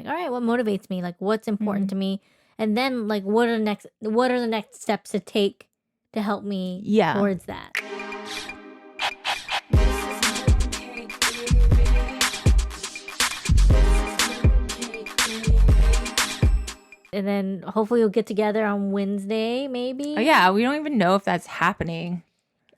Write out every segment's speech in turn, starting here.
Like, all right, what motivates me? Like, what's important to me? And then, like, what are the next steps to take to help me towards that? And then hopefully we'll get together on Wednesday, maybe. Oh, yeah, we don't even know if that's happening.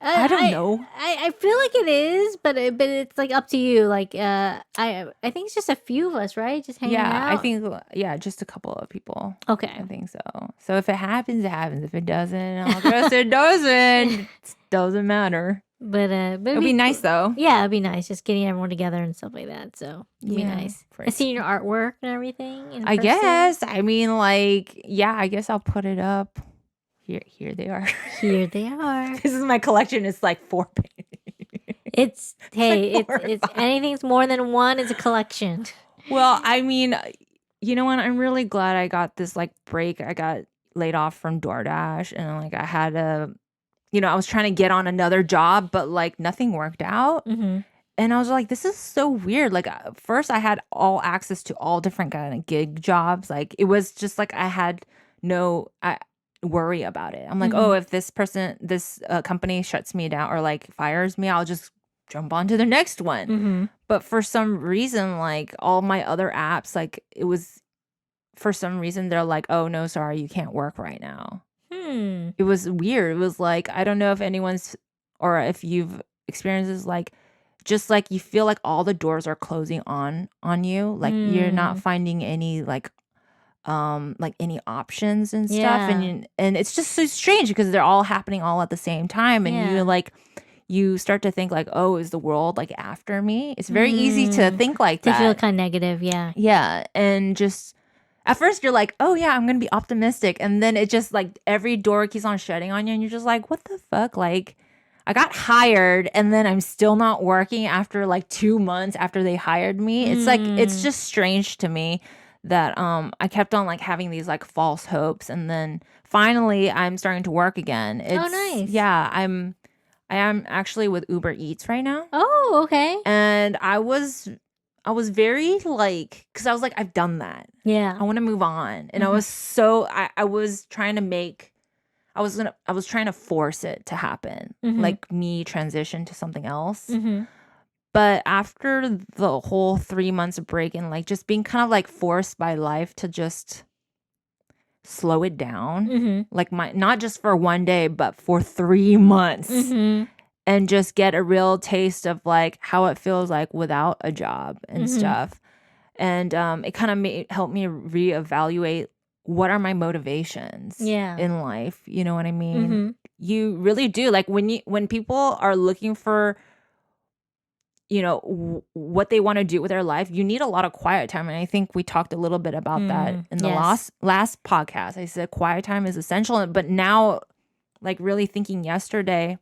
I don't know. I feel like it is, but it's like up to you. Like I think it's just a few of us, right? Just hanging out. I think just a couple of people. Okay, I think so. So if it happens, it happens. If it doesn't, I'll guess it doesn't. It doesn't matter. But it'll be nice though. Yeah, it'd be nice just getting everyone together and stuff like that. So it'd be nice. And seeing your artwork and everything. I guess. I mean, like, yeah. I guess I'll put it up. Here they are. Here they are. This is my collection. It's like 4 pages. It's anything's more than one is a collection. Well, I mean, you know what? I'm really glad I got this like break. I got laid off from DoorDash, and like I had I was trying to get on another job, but like nothing worked out. Mm-hmm. And I was like, this is so weird. Like first I had all access to all different kind of gig jobs. Like it was just like I had no worry about it. I'm like, oh, if this company shuts me down or like fires me, I'll just jump on to the next one. Mm-hmm. But for some reason, like all my other apps, like it was, for some reason, they're like, oh, no, sorry, you can't work right now. It was weird. It was like, I don't know if anyone's, or if you've experienced this, like, just like you feel like all the doors are closing on you. Like you're not finding any like any options and stuff. And it's just so strange because they're all happening all at the same time. And you start to think like, oh, is the world like after me? It's very easy to think like that. To feel kind of negative. Yeah. Yeah. And just at first you're like, oh yeah, I'm going to be optimistic. And then it just like every door keeps on shutting on you. And you're just like, what the fuck? Like I got hired and then I'm still not working after like 2 months after they hired me. It's like, it's just strange to me that I kept on like having these like false hopes, and then finally I'm starting to work again. Oh, nice. Yeah, I am actually with Uber Eats right now. Oh, okay. And I was very like, because I was like, I've done that. Yeah, I want to move on, and I was so I was trying to force it to happen, like me transition to something else. But after the whole 3 months of break and like just being kind of like forced by life to just slow it down, like not just for one day, but for 3 months, and just get a real taste of like how it feels like without a job and stuff. And it kind of helped me reevaluate what are my motivations in life. You know what I mean? You really do. Like when people are looking for, you know, what they want to do with their life, you need a lot of quiet time. And I think we talked a little bit about that in the last podcast. I said quiet time is essential. But now, like really thinking yesterday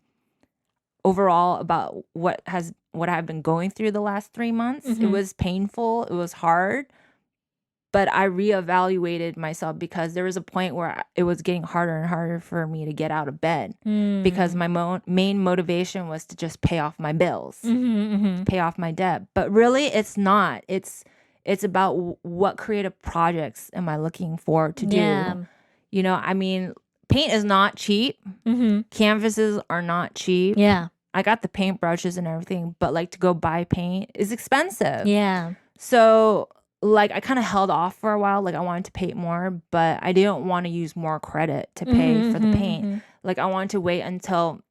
overall about what I've been going through the last 3 months, it was painful. It was hard. But I reevaluated myself because there was a point where it was getting harder and harder for me to get out of bed because my main motivation was to just pay off my bills, pay off my debt. But really, it's not. It's about what creative projects am I looking forward to do. Yeah. You know, I mean, paint is not cheap. Canvases are not cheap. Yeah. I got the paint brushes and everything, but like to go buy paint is expensive. Yeah. So like I kind of held off for a while. Like I wanted to paint more, but I didn't want to use more credit to pay for the paint. Like I wanted to wait until,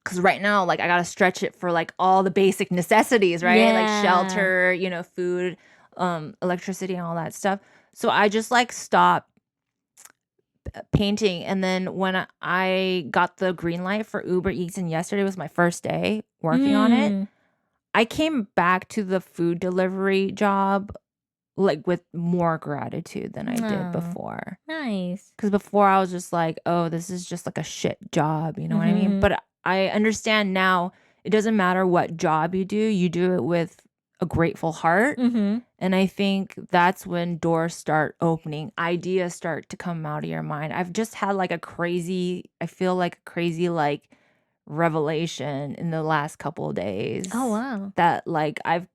because right now, like I got to stretch it for like all the basic necessities, right? Yeah. Like shelter, you know, food, electricity and all that stuff. So I just like stopped painting. And then when I got the green light for Uber Eats, and yesterday was my first day working on it, I came back to the food delivery job like with more gratitude than I did before. Nice. Because before I was just like, oh, this is just like a shit job. You know what I mean? But I understand now it doesn't matter what job you do it with a grateful heart. And I think that's when doors start opening, ideas start to come out of your mind. I've just had like a crazy like revelation in the last couple of days. Oh, wow. That like I've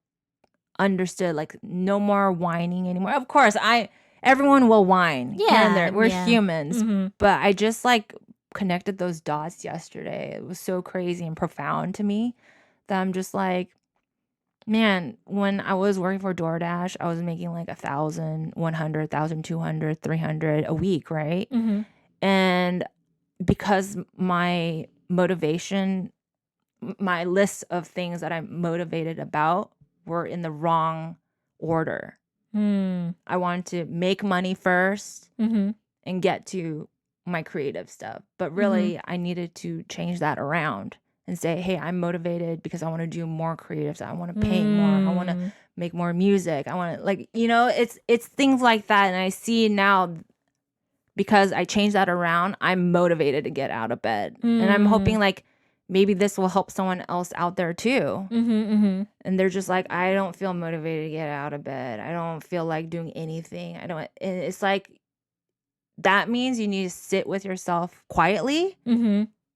understood, like, no more whining anymore. Of course, everyone will whine here and there. We're humans. But I just like connected those dots yesterday. It was so crazy and profound to me that I'm just like, man, when I was working for DoorDash, I was making like 1,000, 100, 1,200, 300 a week, right? And because my motivation, my list of things that I'm motivated about were in the wrong order. I wanted to make money first and get to my creative stuff. But really, I needed to change that around and say, hey, I'm motivated because I want to do more creative stuff. I want to paint more. I want to make more music. I want to, like, you know, it's things like that. And I see now, because I changed that around, I'm motivated to get out of bed. And I'm hoping like maybe this will help someone else out there too. And they're just like, I don't feel motivated to get out of bed. I don't feel like doing anything. And it's like, that means you need to sit with yourself quietly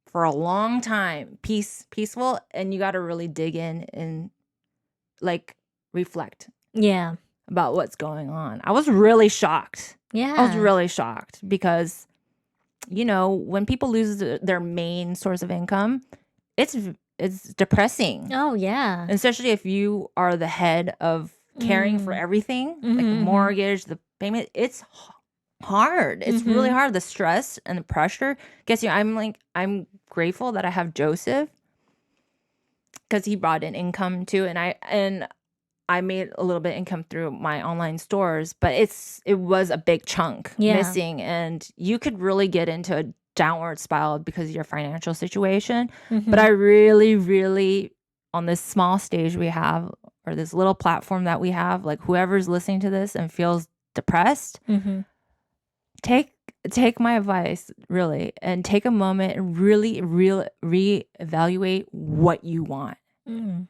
for a long time, peaceful, and you got to really dig in and like reflect about what's going on. I was really shocked. I was really shocked because, you know, when people lose their main source of income, it's depressing. Oh, yeah. Especially if you are the head of caring for everything, like the mortgage, the payment. It's hard. It's really hard. The stress and the pressure gets you. I'm grateful that I have Joseph because he brought in income too, and I made a little bit of income through my online stores, but it was a big chunk missing, and you could really get into a downward spiral because of your financial situation. But I really, really, on this small stage we have, or this little platform that we have, like whoever's listening to this and feels depressed, take my advice, really, and take a moment and really reevaluate what you want.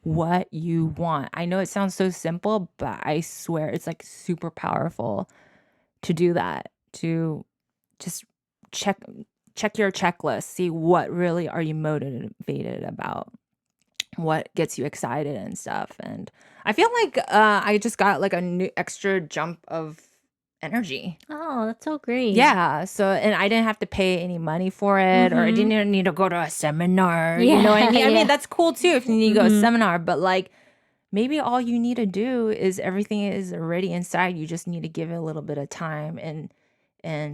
What you want. I know it sounds so simple, but I swear it's like super powerful to do that, to just check your checklist, see what really are you motivated about, what gets you excited and stuff. And I feel like I just got like a new extra jump of energy. Oh, that's so great. Yeah. So, and I didn't have to pay any money for it, or I didn't even need to go to a seminar. You know what I mean? I mean, that's cool too if you need to go to a seminar, but like maybe all you need to do is everything is already inside. You just need to give it a little bit of time and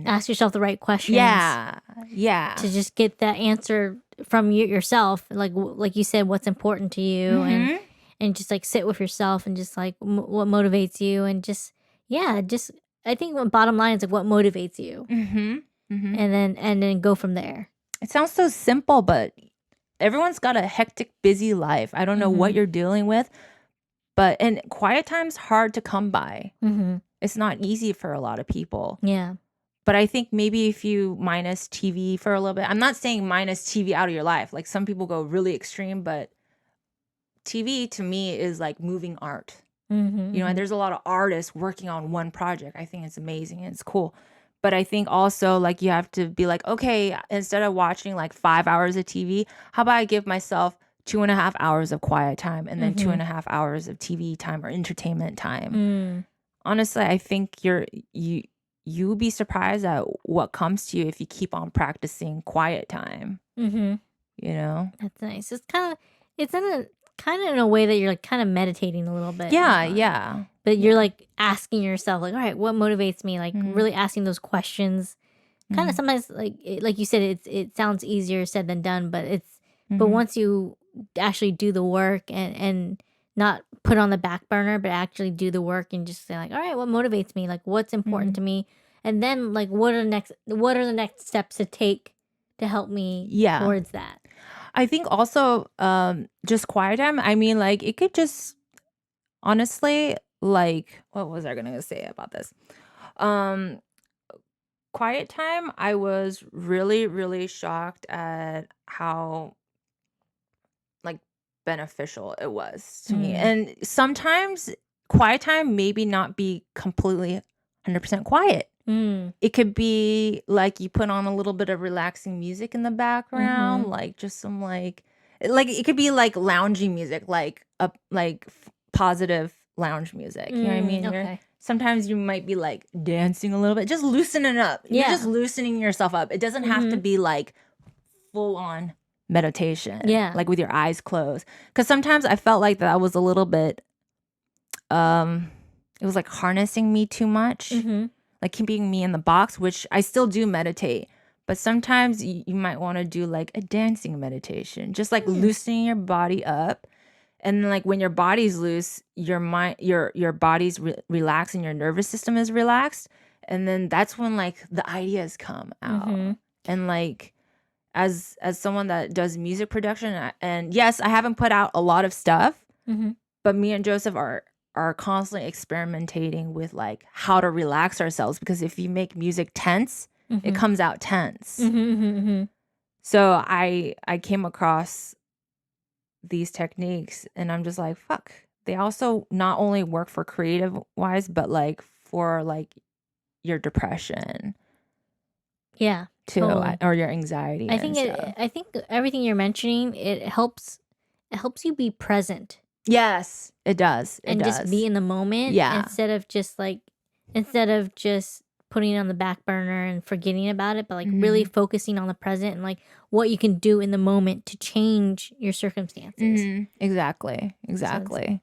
ask yourself the right questions. Yeah. To just get that answer from yourself. Like you said, what's important to you, and just like sit with yourself and just like what motivates you, and just I think the bottom line is like what motivates you, and then go from there. It sounds so simple, but everyone's got a hectic, busy life. I don't know what you're dealing with, and quiet time's hard to come by. It's not easy for a lot of people. Yeah. But I think maybe if you minus TV for a little bit, I'm not saying minus TV out of your life. Like some people go really extreme, but TV to me is like moving art. You know, and there's a lot of artists working on one project. I think it's amazing and it's cool. But I think also like you have to be like, okay, instead of watching like 5 hours of TV, how about I give myself 2.5 hours of quiet time and then 2.5 hours of TV time or entertainment time. Honestly, I think you'll be surprised at what comes to you if you keep on practicing quiet time. You know? That's nice. It's in a way that you're like kind of meditating a little bit. Yeah. But you're like asking yourself like, all right, what motivates me? Like really asking those questions. Kind of sometimes like you said, it sounds easier said than done, but but once you actually do the work and not put on the back burner, but actually do the work and just say like, all right, what motivates me? Like what's important to me? And then like what are the next steps to take to help me towards that? I think also just quiet time. I mean, like it could just honestly, like, what was I gonna say about this? Quiet time, I was really, really shocked at how like beneficial it was to me. And sometimes quiet time maybe not be completely 100% quiet. It could be like you put on a little bit of relaxing music in the background, like just some like it could be like loungy music, like positive lounge music. You know what I mean? Okay. Sometimes you might be like dancing a little bit, just loosening up. Yeah. You're just loosening yourself up. It doesn't have to be like full on meditation. Yeah. Like with your eyes closed. Because sometimes I felt like that was a little bit, it was like harnessing me too much. Like keeping me in the box, which I still do meditate. But sometimes you might want to do like a dancing meditation, just like loosening your body up. And then, like when your body's loose, your mind, your body's relaxed and your nervous system is relaxed. And then that's when like the ideas come out. And like as someone that does music production, and yes, I haven't put out a lot of stuff, but me and Joseph are constantly experimenting with like how to relax ourselves, because if you make music tense, it comes out tense. So I came across these techniques and I'm just like, fuck, they also not only work for creative wise, but like for like your depression too, totally. Or your anxiety. I think everything you're mentioning, it helps you be present. Yes, it does. Just be in the moment. Yeah. Instead of just putting it on the back burner and forgetting about it, but like really focusing on the present and like what you can do in the moment to change your circumstances. Exactly. So